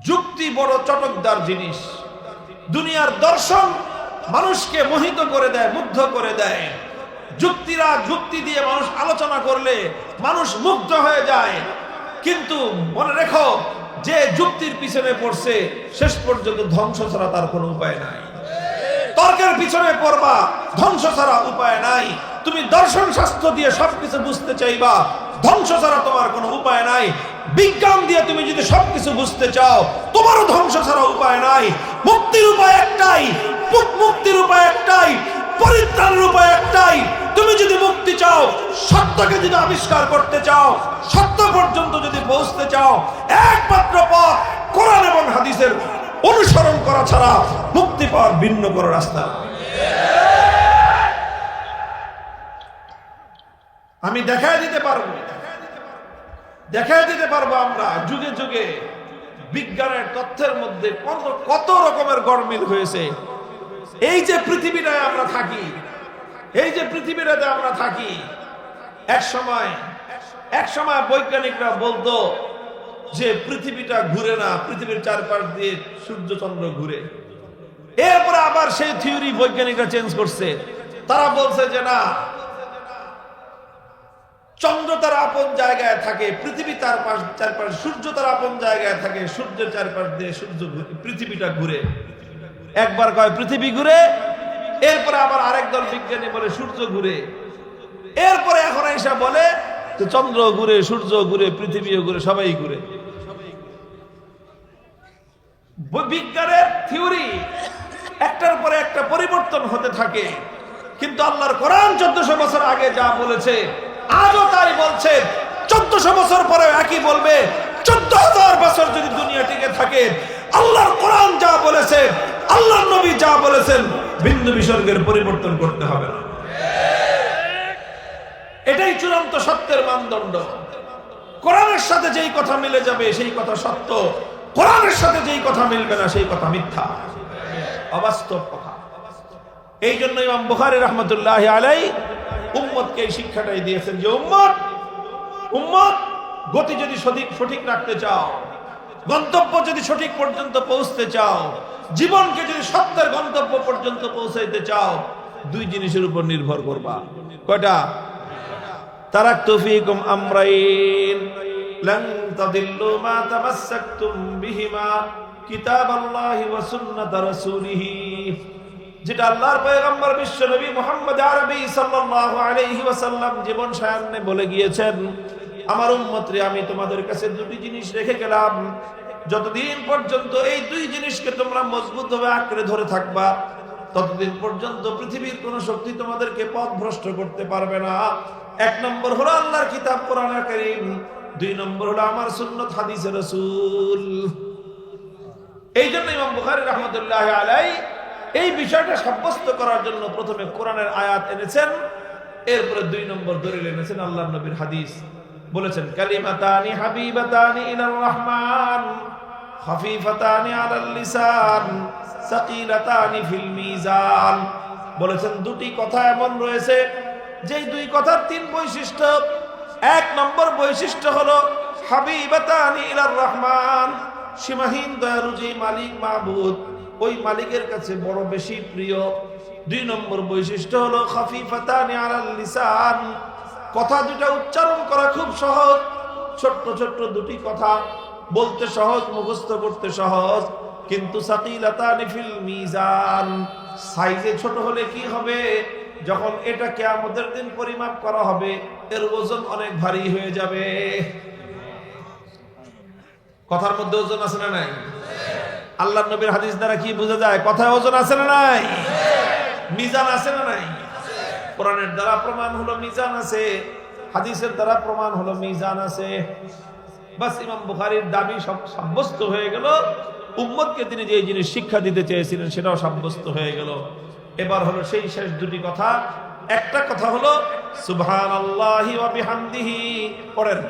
যুক্তি বড় চটকদার জিনিস। দুনিয়ার দর্শন মানুষকে মোহিত করে দেয়, মুগ্ধ করে দেয়। যুক্তি দিয়ে মানুষ আলোচনা করলে মানুষ মুগ্ধ হয়ে যায়। কিন্তু মনে রেখো, যে যুক্তির পিছনে পড়ছে শেষ পর্যন্ত ধ্বংস ছাড়া তার কোনো উপায় নাই। তর্কের পিছনে পড়বা, ধ্বংস ছাড়া উপায় নাই। তুমি দর্শন শাস্ত্র দিয়ে সবকিছু বুঝতে চাইবা, ধ্বংস ছাড়া তোমার কোনো উপায় নাই। বিজ্ঞান দিয়ে তুমি যদি সবকিছু বুঝতে চাও, তোমারও ধ্বংস ছাড়া উপায় নাই। মুক্তির উপায় একটাই, মুক্তির উপায় একটাই, পরিত্রাণের উপায় একটাই। তুমি যদি মুক্তি চাও, সত্যকে যদি আবিষ্কার করতে চাও, সত্য পর্যন্ত যদি পৌঁছতে চাও, একমাত্র পথ কোরআন এবং হাদিসের অনুসরণ করা ছাড়া মুক্তি পাওয়ার ভিন্ন কোনো রাস্তা। আমি দেখায় দিতে পারবো আমরা যুগে যুগে বিজ্ঞানের তথ্যের মধ্যে কত রকমের গরমিল হয়েছে। এই যে পৃথিবীটায় আমরা থাকি, এক সময় বৈজ্ঞানিকরা বলতো যে পৃথিবীটা ঘুরে না, পৃথিবীর চারপাশ দিয়ে সূর্য চন্দ্র ঘুরে। এরপরে আবার সেই থিওরি বৈজ্ঞানিকরা চেঞ্জ করছে। তারা বলছে যে না, চন্দ্র তার আপন জায়গায় থাকে, পৃথিবী তার চারপাশ, সূর্য তার আপন জায়গায় থাকে, সূর্যের চারপাশ দিয়ে পৃথিবীটা ঘুরে। একবার কয় পৃথিবী ঘুরে, এরপরে আবার আরেক দল বিজ্ঞানী বলে সূর্য ঘুরে, এরপরে এখন এসে বলে যে চন্দ্র ঘুরে, সূর্য ঘুরে, পৃথিবীও ঘুরে, সবাই ঘুরে। বিজ্ঞানের থিওরি একটার পরে একটা পরিবর্তন হতে থাকে, কিন্তু আল্লাহর কোরআন 1400 বছর আগে যা বলেছে আজও তাই বলছে। 1400 বছর পরে একই বলবে। 14,000 বছর যদি দুনিয়া টিকে থাকে, আল্লাহর কোরআন যা বলেছে, আল্লাহর নবী যা বলেছেন, বিন্দু বিসর্গের পরিবর্তন করতে হবে না। এটাই চূড়ান্ত সত্যের মানদণ্ড। কোরআনের সাথে যেই কথা মিলে যাবে সেই কথা সত্য, কোরআনের সাথে যেই কথা মিলবে না সেই কথা মিথ্যা, অবাস্তব কথা। এই জন্য ইমাম বুখারী রাহমাতুল্লাহি আলাইহি উম্মতকে এই শিক্ষাটাই দিয়েছেন যে উম্মত গতি যদি সঠিক রাখতে চাও, গন্তব্য যদি সঠিক পর্যন্ত পৌঁছতে চাও, জীবনকে যদি সত্যের গন্তব্য পর্যন্ত পৌঁছাইতে চাও, দুই জিনিসের উপর নির্ভর করবা। কয়টা? তারাকতু ফীকুম আমরাইন লান তাদিল্লু মা তামাসসাকতুম বিহিমা কিতাবাল্লাহি ওয়া সুন্নাত রাসূলিহি। যেটা আল্লাহর পয়গম্বর বিশ্ব নবী মুহাম্মদ আরবি সাল্লাল্লাহু আলাইহি ওয়াসাল্লাম জীবন সায়ান্নে বলে গিয়েছেন, আমার উম্মতরে আমি তোমাদের কাছে দুটি জিনিস রেখে গেলাম, যতদিন পর্যন্ত এই দুই জিনিসকে তোমরা মজবুতভাবে আঁকড়ে ধরে থাকবা, ততদিন পর্যন্ত পৃথিবীর কোন শক্তি তোমাদেরকে পথভ্রষ্ট করতে পারবে না। এক নম্বর হলো আল্লাহর কিতাব কোরআন কারীম, দুই নম্বর হলো আমার সুন্নাত হাদিসে রাসূল। এই জন্য ইমাম বুখারী রাহমাতুল্লাহি আলাইহি এই বিষয়টা সাব্যস্ত করার জন্য প্রথমে কোরআনের আয়াত এনেছেন, এরপরে দুই নম্বর দলিল এনেছেন আল্লাহর নবীর হাদিস। বলেছেন কালিমাতানি হাবিবাতানি ইলার রহমান খাফিফাতানি আলাল লিসান সাকিলাতানি ফিল মিজান। বলেছেন দুটি কথা এমন রয়েছে যেই দুই কথার তিন বৈশিষ্ট্য। এক নম্বর বৈশিষ্ট্য হলো হাবিবাতানি ইলার রহমান, সীমাহীন দয়ালু যে মালিক মাবুদ, ওই মালিকের কাছে বড় বেশি প্রিয়। দুই নম্বর বৈশিষ্ট্য হলো খাফিফাতানি আলাল লিসান, কথা দুটা উচ্চারণ করা খুব সহজ, ছোট্ট ছোট্ট দুটি কথা, বলতে সহজ, মুখস্থ করতে সহজ, কিন্তু সাকিলাতানি ফিল মিজান, সাইজে ছোট হলে কি হবে, যখন এটা কিয়ামতের দিন পরিমাপ করা হবে এর ওজন অনেক ভারী হয়ে যাবে। কথার মধ্যে ওজন আছে না নাই? আল্লাহর নবীর হাদিস দ্বারা কি বোঝা যায়? কথায় ওজন আছে না নাই? মিজান আছে না নাই? কোরআনের দ্বারা প্রমাণ হলো মিজান আছে, হাদিসের দ্বারা প্রমাণ হলো মিজান আছে। বাস ইমাম বুখারীর দাবি সব সাব্যস্ত হয়ে গেল, উম্মতকে তিনি যে জিনিস শিক্ষা দিতে চেয়েছিলেন সেটাও সাব্যস্ত হয়ে গেল। এবার হলো সেই শেষ দুটি কথা। একটা কথা হলো সুবহানাল্লাহি ওয়া বিহামদিহি, পড়েন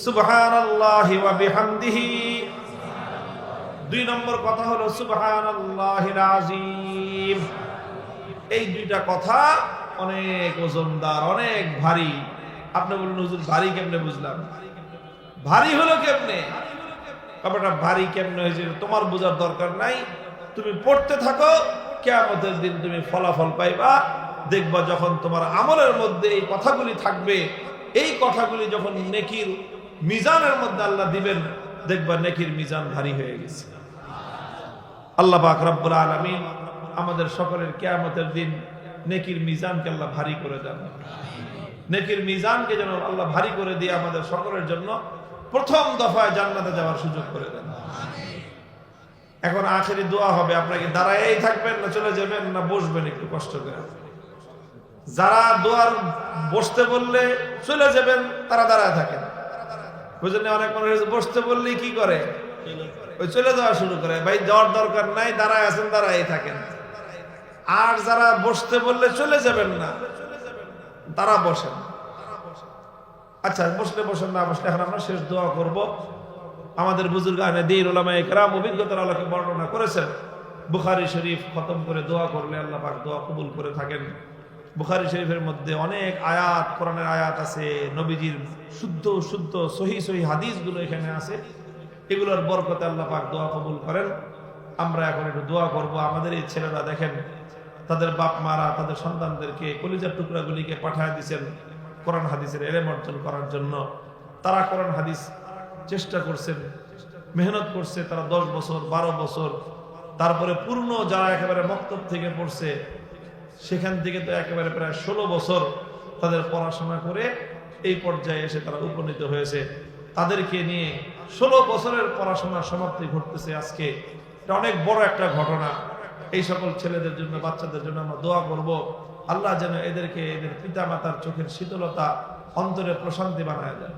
সুবহানাল্লাহি ওয়া বিহামদিহি। দুই নম্বর কথা হলো সুবহানাল্লাহিল আযীম। এই দুইটা কথা অনেক ওজনদার, অনেক ভারী। আপনি বলুন হুজুর ভারী কেমনে বুঝলাম? ভারী হলো কেমনে? ব্যাপারটা ভারী কেমনে হয়েছে তোমার বোঝার দরকার নাই, তুমি পড়তে থাকো, কিয়ামতের দিন তুমি ফলাফল পাইবা। দেখবা যখন তোমার আমলের মধ্যে এই কথাগুলি থাকবে, এই কথাগুলি যখন নেকির মিজানের মধ্যে আল্লাহ দিবেন, দেখবা নেকির মিজান ভারী হয়ে গেছে। আল্লাহ পাক রব্বুল আলামিন আমাদের সকলের কিয়ামতের দিন নেকির মিজানকে আল্লাহ ভারী করে দেন। নেকির মিজানকে যেন আল্লাহ ভারী করে দিয়ে আমাদের সকলের জন্য প্রথম দফায় জান্নাতে যাওয়ার সুযোগ করে দেন। এখন আখেরি দোয়া হবে, আপনাকে দাঁড়ায় থাকবেন না চলে যাবেন না বসবেন একটু কষ্ট করে। যারা দোয়ার বসতে বললে চলে যাবেন তারা দাঁড়ায় থাকেন, বুঝলেন? অনেক মানুষ বসতে বললেই কি করে, ওই চলে যাওয়া শুরু করে। ভাই যাওয়ার দরকার নাই, দাঁড়ায় আছেন দাঁড়ায় থাকেন। আর যারা বসতে বললে চলে যাবেন না তারা বসেন। আচ্ছা বসলে বসেন, না বসলে এখন আমরা শেষ দোয়া করব। আমাদের বুজুর্গ দ্বীন উলামায়ে কেরাম অভিজ্ঞতার আলোকে বর্ণনা করেছেন, বুখারী শরীফ খতম করে দোয়া করলে আল্লাহ পাক দোয়া কবুল করে থাকেন। বুখারী শরীফের মধ্যে অনেক আয়াত, কোরআনের আয়াত আছে, নবীজির শুদ্ধ শুদ্ধ সহি সহি হাদিসগুলো এখানে আছে। এগুলোর বরকতে আল্লাহ পাক দোয়া কবুল করেন। আমরা এখন একটু দোয়া করব। আমাদের এই ছেলেরা দেখেন তাদের বাপ মারা তাদের সন্তানদেরকে কলিজার টুকরাগুলিকে পাঠায় দিয়েছেন কোরআন হাদিসের ইলম অর্জন করার জন্য। তারা কোরআন হাদিস চেষ্টা করছেন, মেহনত করছে তারা 10 বছর 12 বছর। তারপরে পূর্ণ যারা একেবারে মক্তব থেকে পড়ছে সেখান থেকে তো একেবারে প্রায় 16 বছর তাদের পড়াশোনা করে এই পর্যায়ে এসে তারা উপনীত হয়েছে। তাদেরকে নিয়ে 16 বছরের পড়াশোনা সমাপ্তি ঘটতেছে আজকে। এটা অনেক বড় একটা ঘটনা। এই সকল ছেলেদের জন্য, বাচ্চাদের জন্য আমরা দোয়া করব, আল্লাহ যেন এদেরকে এদের পিতা মাতার চোখের শীতলতা, অন্তরে প্রশান্তি বানায় দেন।